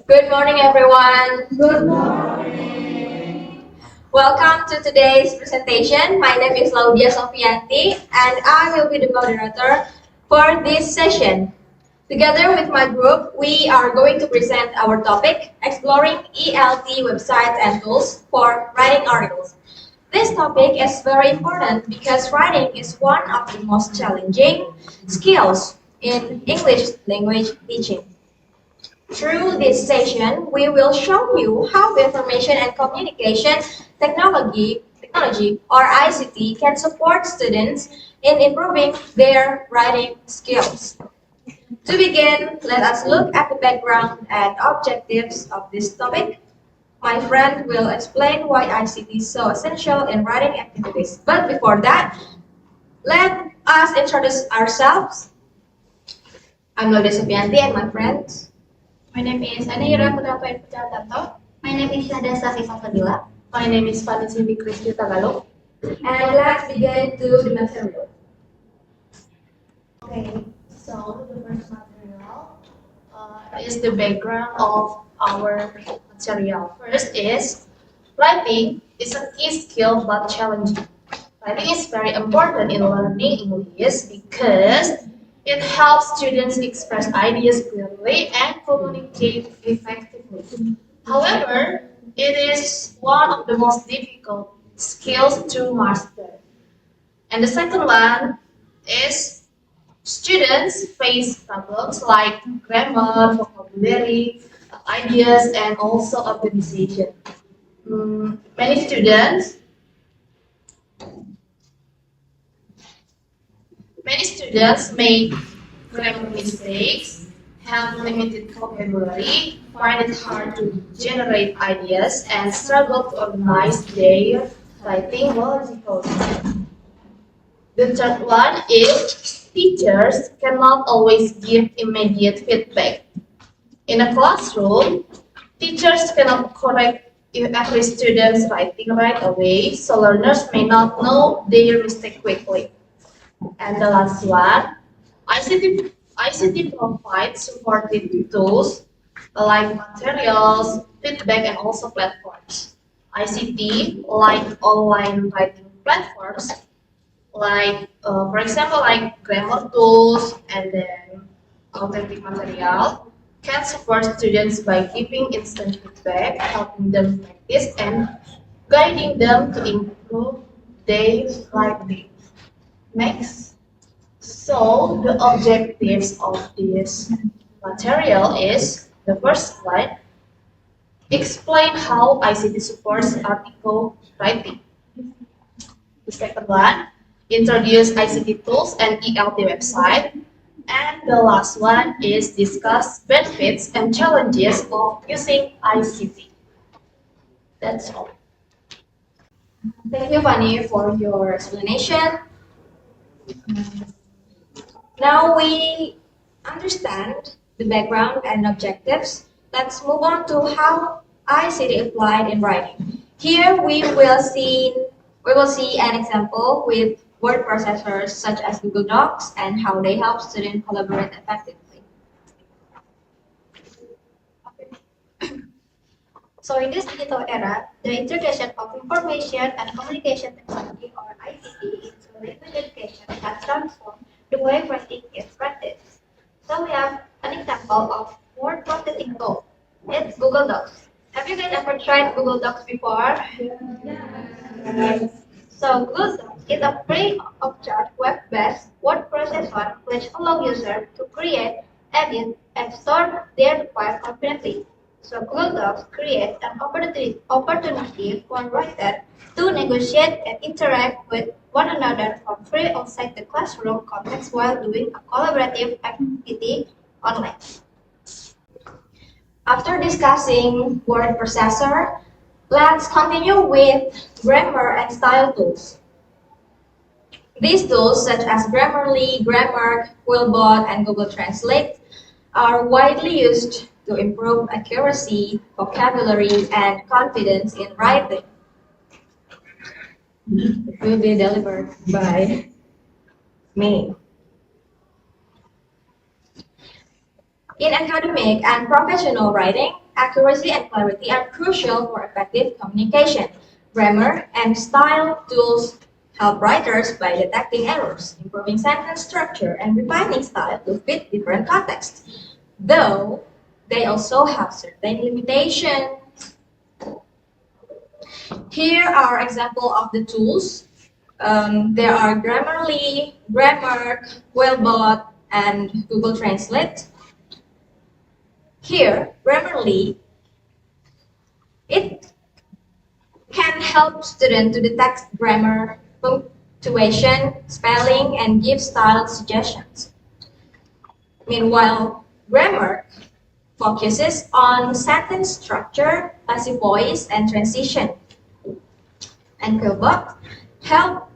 Good morning, everyone. Good morning. Welcome to today's presentation. My name is Laudia Sofianti, and I will be the moderator for this session. Together with my group, we are going to present our topic, exploring ELT websites and tools for writing articles. This topic is very important because writing is one of the most challenging skills in English language teaching. Through this session, we will show you how information and communication technology or ICT can support students in improving their writing skills. To begin, let us look at the background and objectives of this topic. My friend will explain why ICT is so essential in writing activities. But before that, let us introduce ourselves. I'm Lode Supianti and my friends. My name is Anira Putrapoin Putratanto. My name is Syahda Sasi Fadila. My name is Vanessa Kristi Tagalog. And let's begin to the material. Okay, so the first material is the background of our material. First is writing is a key skill but challenging. Writing is very important in learning English because it helps students express ideas clearly and communicate effectively. However, it is one of the most difficult skills to master. And the second one is students face problems like grammar, vocabulary, ideas, and also organization. Many students Many students make grammar mistakes, have limited vocabulary, find it hard to generate ideas, and struggle to organize their writing logically. The third one is teachers cannot always give immediate feedback. In a classroom, teachers cannot correct every student's writing right away, so learners may not know their mistake quickly. And the last one, ICT provides supportive tools like materials, feedback, and also platforms. ICT, like online writing platforms, like for example, like grammar tools and then authentic material, can support students by giving instant feedback, helping them practice, and guiding them to improve their writing. Next. So the objectives of this material is the first slide, explain how ICT supports article writing. The second one, introduce ICT tools and ELT website. And the last one is discuss benefits and challenges of using ICT. That's all. Thank you, Fanny, for your explanation. Now we understand the background and objectives. Let's move on to how ICT applied in writing. Here we will see an example with word processors such as Google Docs and how they help students collaborate effectively. So in this digital era, the integration of information and communication technology or ICT into language education has transformed the way writing is practiced. So we have an example of word processing tool. It's Google Docs. Have you guys ever tried Google Docs before? So Google Docs is a free of charge web-based word processor which allows users to create, edit, and store their files confidently. So Google Docs creates an opportunity for writers to negotiate and interact with one another for free outside the classroom context while doing a collaborative activity online. After discussing word processor, let's continue with grammar and style tools. These tools, such as Grammarly, Grammarly, Quillbot, and Google Translate, are widely used to improve accuracy, vocabulary, and confidence in writing. It will be delivered by me. In academic and professional writing, accuracy and clarity are crucial for effective communication. Grammar and style tools help writers by detecting errors, improving sentence structure, and refining style to fit different contexts. Though they also have certain limitations. Here are examples of the tools. There are Grammarly, Grammarly, Quillbot, and Google Translate. Here, Grammarly, it can help students to detect grammar, punctuation, spelling, and give style suggestions. Meanwhile, Grammar focuses on sentence structure, passive voice, and transition. And Quillbot help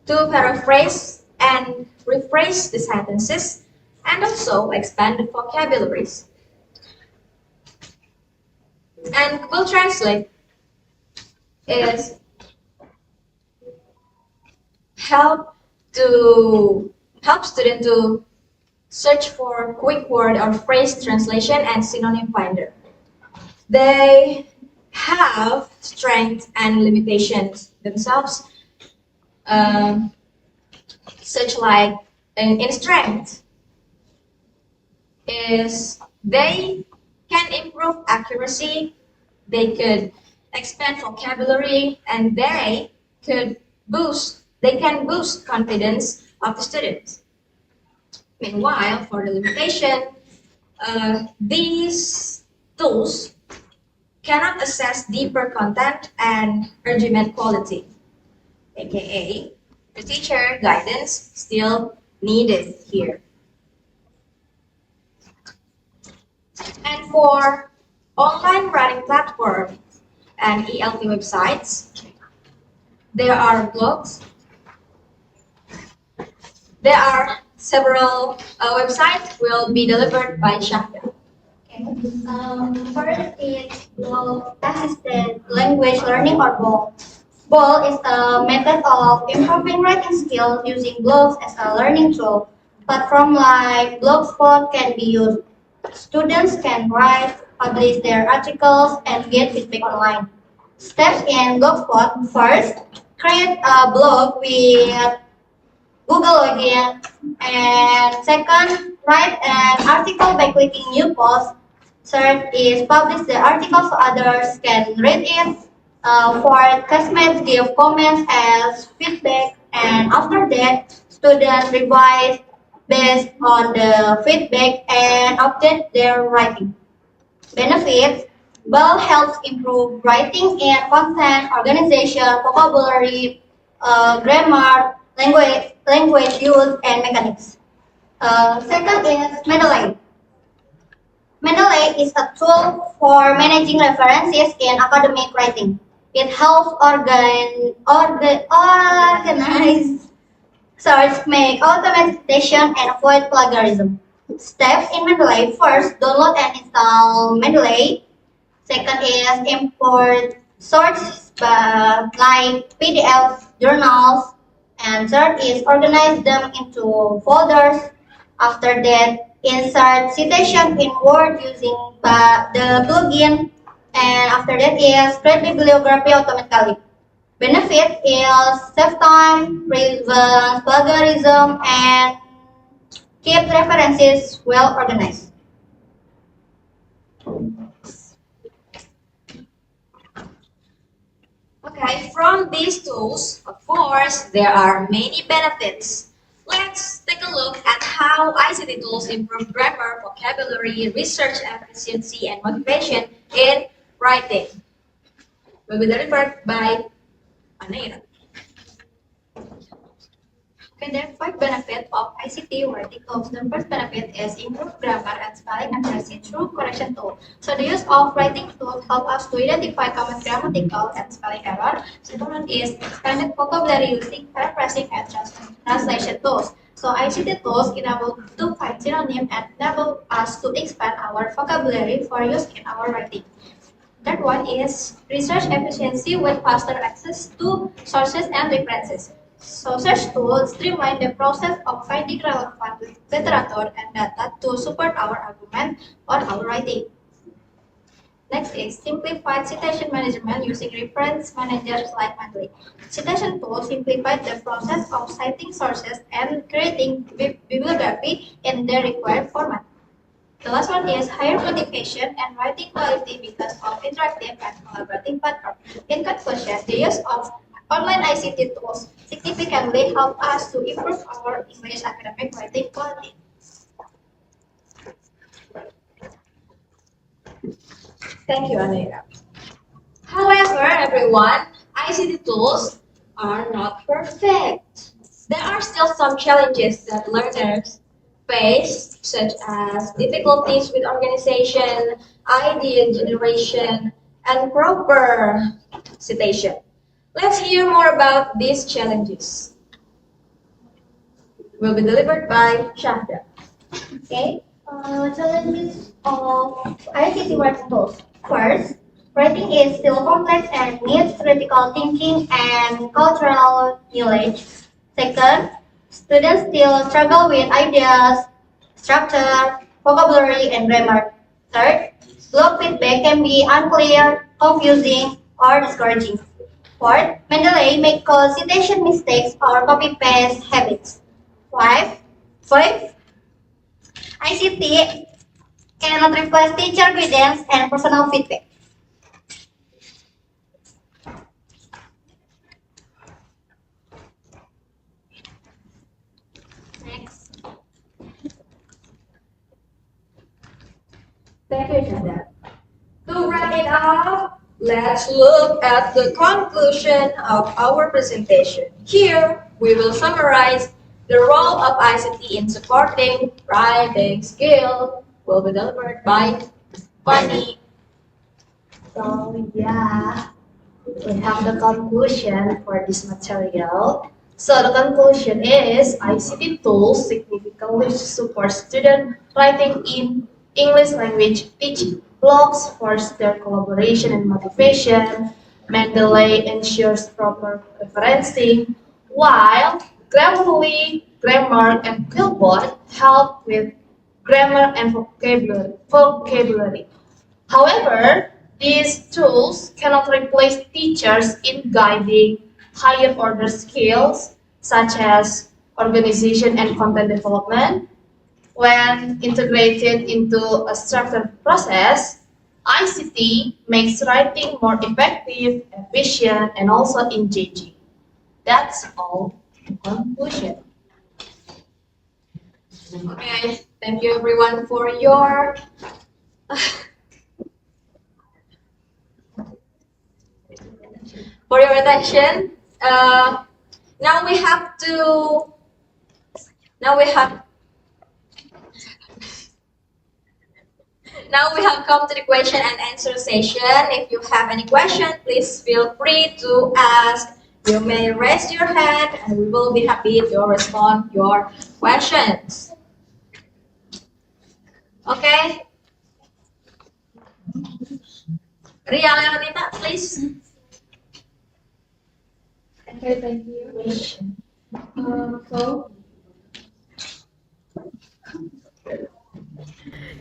to paraphrase and rephrase the sentences and also expand the vocabularies. And Google Translate is help students to search for quick word or phrase translation and synonym finder. They have strengths and limitations themselves. Such like in strength is they can improve accuracy, they could expand vocabulary, and they can boost confidence of the students. Meanwhile, for the limitation, these tools cannot assess deeper content and argument quality, aka the teacher guidance still needed here. And for online writing platforms and ELT websites, there are blogs. There are several websites will be delivered by Shahya. First is Blog Assisted Language Learning or BOL. BOL is a method of improving writing skills using blogs as a learning tool. Platform like Blogspot can be used. Students can write, publish their articles, and get feedback online. Steps in Blogspot. First, create a blog with Google login. And second, write an article by clicking new post. Third is publish the article so others can read it. Fourth, classmates give comments as feedback. And after that, students revise based on the feedback and update their writing. Benefits: BEL helps improve writing and content organization, vocabulary, grammar, language use, and mechanics. Second is Mendeley. Mendeley is a tool for managing references in academic writing. It helps organize search, make automatic citation, and avoid plagiarism. Steps in Mendeley. First, download and install Mendeley. Second is import sources like PDFs, journals, and third is organize them into folders. After that, insert citation in Word using the plugin, and after that is create bibliography automatically. Benefit is save time, prevent plagiarism, and keep references well organized. Okay, from these tools, of course, there are many benefits. Let's take a look at how ICT tools improve grammar, vocabulary, research efficiency, and motivation in writing. Will be delivered by Anaira. Okay, there are 5 benefits of ICT writing tools. The first benefit is improved grammar and spelling accuracy through correction tool. So the use of writing tools help us to identify common grammatical and spelling error. Second one is expanded vocabulary using paraphrasing and translation tools. So ICT tools enable to find synonym and enable us to expand our vocabulary for use in our writing. Third one is research efficiency with faster access to sources and references. So search tools streamline the process of finding relevant literature and data to support our argument or our writing. Next is simplified citation management using reference managers like Mendeley. Citation tools simplify the process of citing sources and creating bibliography in the required format. The last one is higher motivation and writing quality because of interactive and collaborative platform. In conclusion, the use of online ICT tools significantly help us to improve our English academic writing quality. Thank you, Anira. However, everyone, ICT tools are not perfect. There are still some challenges that learners face, such as difficulties with organization, idea generation, and proper citation. Let's hear more about these challenges. Will be delivered by Shafda. Okay. Challenges of ICT writing tools. First, writing is still complex and needs critical thinking and cultural knowledge. Second, students still struggle with ideas, structure, vocabulary, and grammar. Third, blog feedback can be unclear, confusing, or discouraging. Fourth, Mendeley may cause citation mistakes or copy-paste habits. Fifth, ICT cannot replace teacher guidance and personal feedback. Next. Thank you, Shafda. To wrap it up, let's look at the conclusion of our presentation. Here, we will summarize the role of ICT in supporting writing skill. Will be delivered by Fanny. So yeah, we have the conclusion for this material. So the conclusion is ICT tools significantly support student writing in English language teaching. Blogs foster collaboration and motivation. Mendeley ensures proper referencing, while Grammarly, Grammar, and Quillbot help with grammar and vocabulary. However, these tools cannot replace teachers in guiding higher order skills such as organization and content development. When integrated into a structured process, ICT makes writing more effective, efficient, and also engaging. That's all in conclusion. Okay, thank you everyone for your attention. Now we have to. Now we have. Now we have come to the question and answer session. If you have any question, please feel free to ask. You may raise your hand and we will be happy to respond your questions. Okay. Ria Leonita, please. Okay, thank you. So,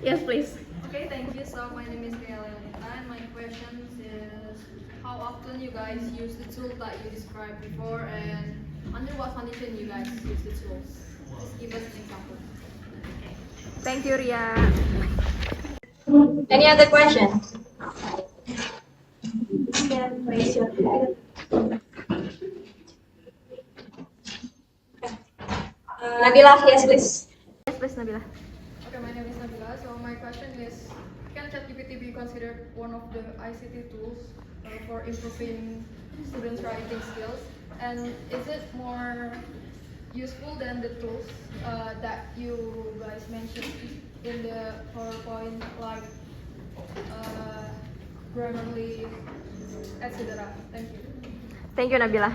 Yes, please. okay, thank you. So, my name is Ria Leonita, and my question is how often you guys use the tool that you described before, and under what condition you guys use the tools? Just give us an example. Thank you, Ria. Any other questions? You can raise your hand. Nabila, yes please. Yes, please, Nabila. Okay, my name is Nabila. So, my question is can ChatGPT be considered one of the ICT tools for improving students' writing skills? And is it more useful than the tools that you guys mentioned in the PowerPoint, like Grammarly, etc.? Thank you. Thank you, Nabila.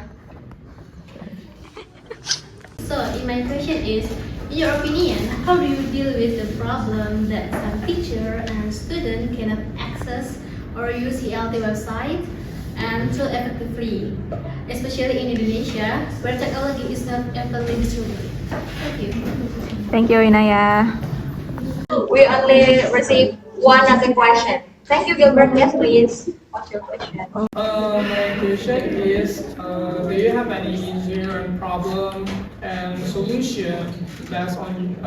So, my question is, in your opinion, how do you deal with the problem that some teacher and student cannot access or use ELT website and tool effectively, especially in Indonesia, where technology is not evenly distributed? Thank you. Thank you, Inaya. We only received one other question. Thank you, Gilbert. Yes, please. What's your question? My question is, do you have any engineering problem and solution based on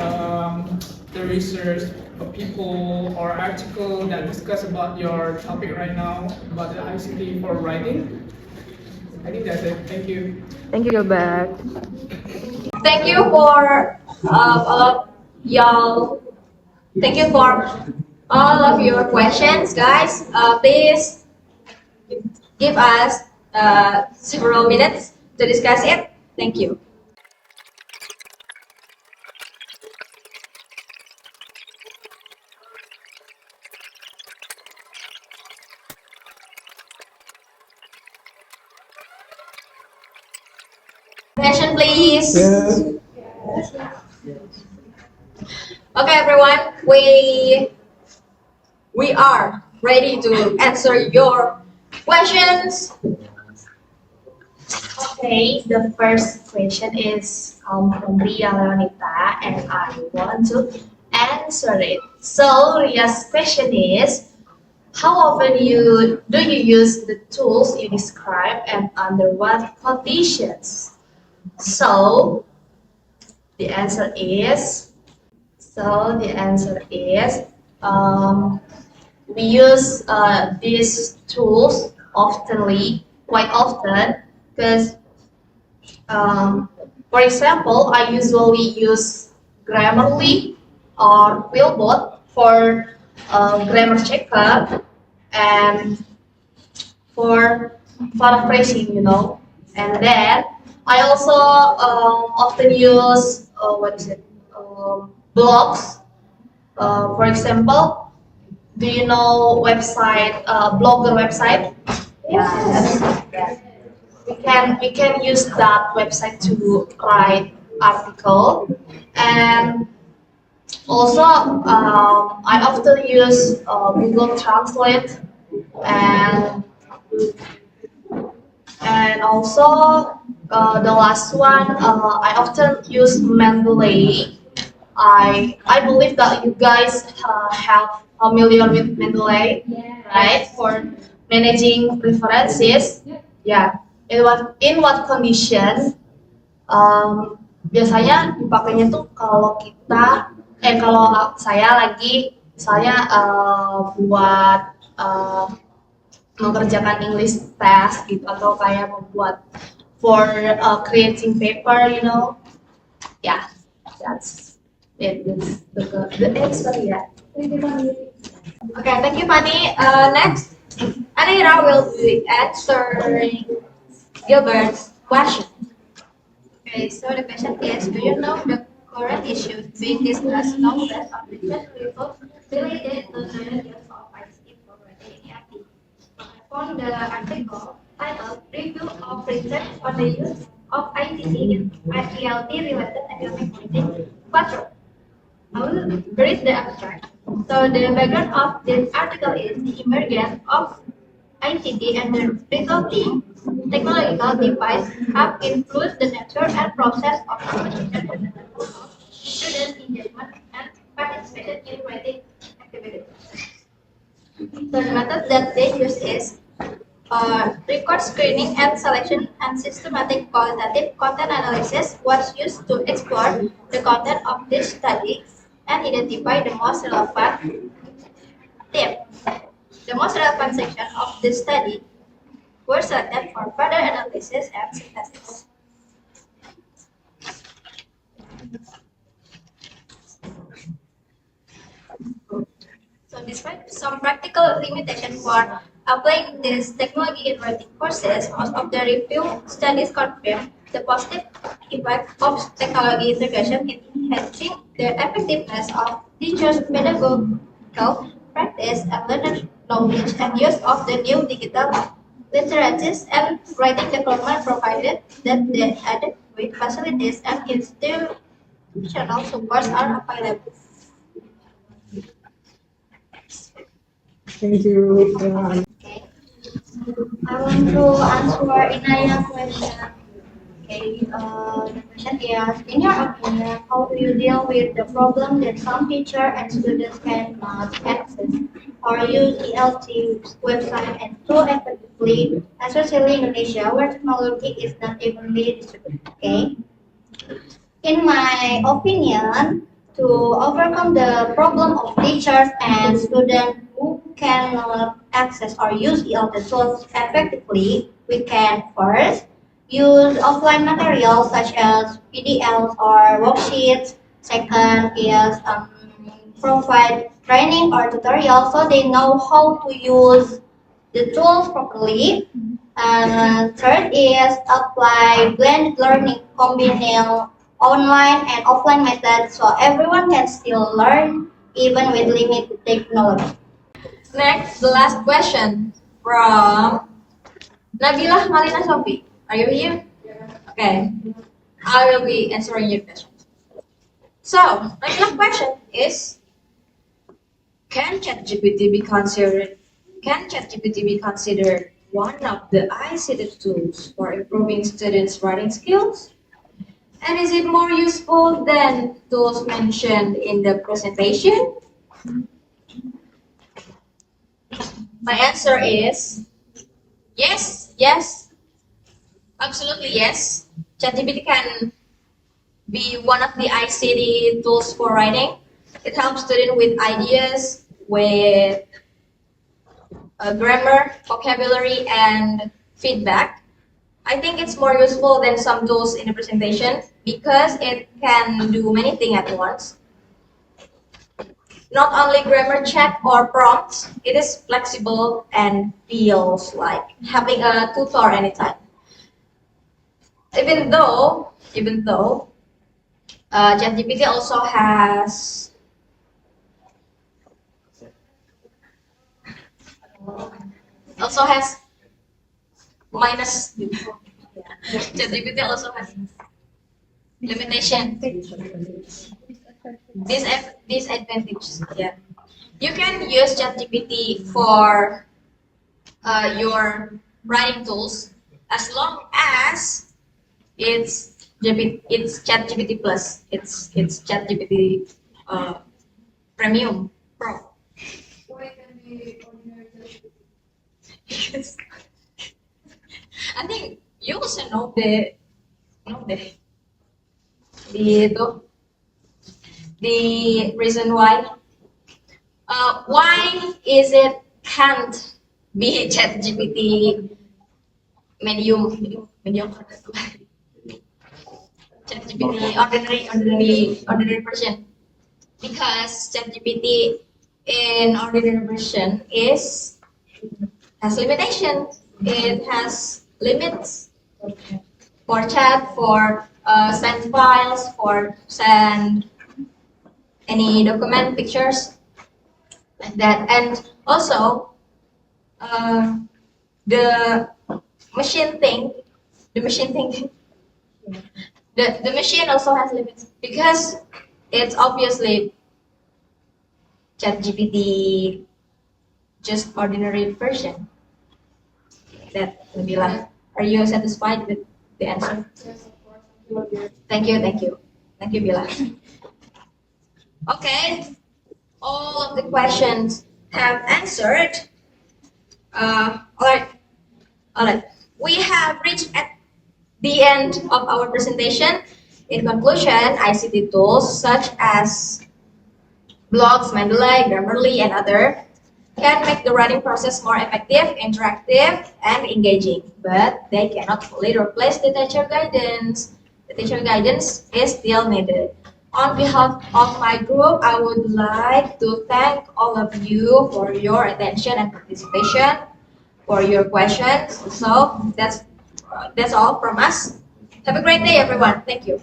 the research of people or article that discuss about your topic right now about the ICT for writing? I think that's it. Thank you. Thank you, Gilbert. Thank you for all of y'all. Thank you for all of your questions, guys. Please give us several minutes to discuss it. Thank you. Attention, please. Okay, everyone, we are ready to answer your questions. Okay, the first question is from Ria Leonita, and I want to answer it. So Ria's question is, how often do you use the tools you describe and under what conditions? So the answer is, we use these tools quite often, because for example, I usually use Grammarly or Quillbot for grammar checker and for paraphrasing, and then I also often use blogs. For example, do you know website blogger website? Yes. We can use that website to write article, and also I often use Google Translate, and also the last one, I often use Mendeley. I believe that you guys have familiar with Mendeley, right? For managing references. Yeah. In what condition? Biasanya dipakainya tuh kalau saya lagi misalnya buat mengerjakan English test gitu, atau kayak membuat for creating paper, Yeah, that's it. That's the answer. Yeah. Okay, thank you, Fanny. Next, Anira will be answering Gilbert's question. Okay, so the question is, do you know the current issues being discussed now based on research results related to the use of ICT for writing in ERP? I found the article titled Review of Research on the Use of ICT in ELT-related academic writing classroom. I will read the abstract. So the background of this article is the emergence of ICT and the resulting technological device have influenced the nature and process of communication and the level of student engagement and participation in writing activities. So the method that they use is record screening and selection and systematic qualitative content analysis was used to explore the content of this study and identify the most relevant theme. The most relevant section of this study were selected for further analysis and synthesis. So despite some practical limitations for applying this technology in writing courses, most of the review studies confirm the positive impact of technology integration in enhancing the effectiveness of teachers' pedagogical practice and learner knowledge and use of the new digital literatures and writing development provided that the adequate facilities and institutional supports are available. Thank you. Okay. I want to answer Inaya's question. Okay, the question is, in your opinion, how do you deal with the problem that some teacher and students cannot access or use ELT website and tool effectively, especially in Indonesia where technology is not evenly distributed. Okay. In my opinion, to overcome the problem of teachers and students who cannot access or use ELT tools effectively, we can first use offline materials such as PDFs or worksheets. Second is provide training or tutorials so they know how to use the tools properly. And third is apply blended learning, combining online and offline methods so everyone can still learn even with limited technology. Next, the last question from Nabila Malina Sofi. Are you here? Okay. I will be answering your questions. So, Nabila's question is, can ChatGPT be considered one of the ICT tools for improving students' writing skills? And is it more useful than tools mentioned in the presentation? My answer is yes, absolutely yes. ChatGPT can be one of the ICT tools for writing. It helps students with ideas, with grammar, vocabulary, and feedback. I think it's more useful than some tools in the presentation because it can do many things at once. Not only grammar check or prompts, it is flexible and feels like having a tutor anytime. Even though ChatGPT also has minus. ChatGPT also has limitation, disadvantages. Yeah, you can use ChatGPT for your writing tools as long as it's ChatGPT Plus. It's ChatGPT Premium Pro. Why can be ordinary Yes. I think you also know the the reason why. Why is it can't be ChatGPT medium? ChatGPT ordinary version, because ChatGPT in ordinary version has limitation. It has limits for chat, for send files, for send any document, pictures, like that. And also the machine thing, the machine also has limits because it's obviously ChatGPT just ordinary version. That Nabila, are you satisfied with the answer? Yes, of course. Thank you, Bila. Okay, all of the questions have answered. All right. We have reached at the end of our presentation. In conclusion, ICT tools such as blogs, Mendeley, Grammarly, and other can make the writing process more effective, interactive, and engaging, but they cannot fully replace the teacher guidance. The teacher guidance is still needed. On behalf of my group, I would like to thank all of you for your attention and participation, for your questions. So that's all from us. Have a great day, everyone. Thank you.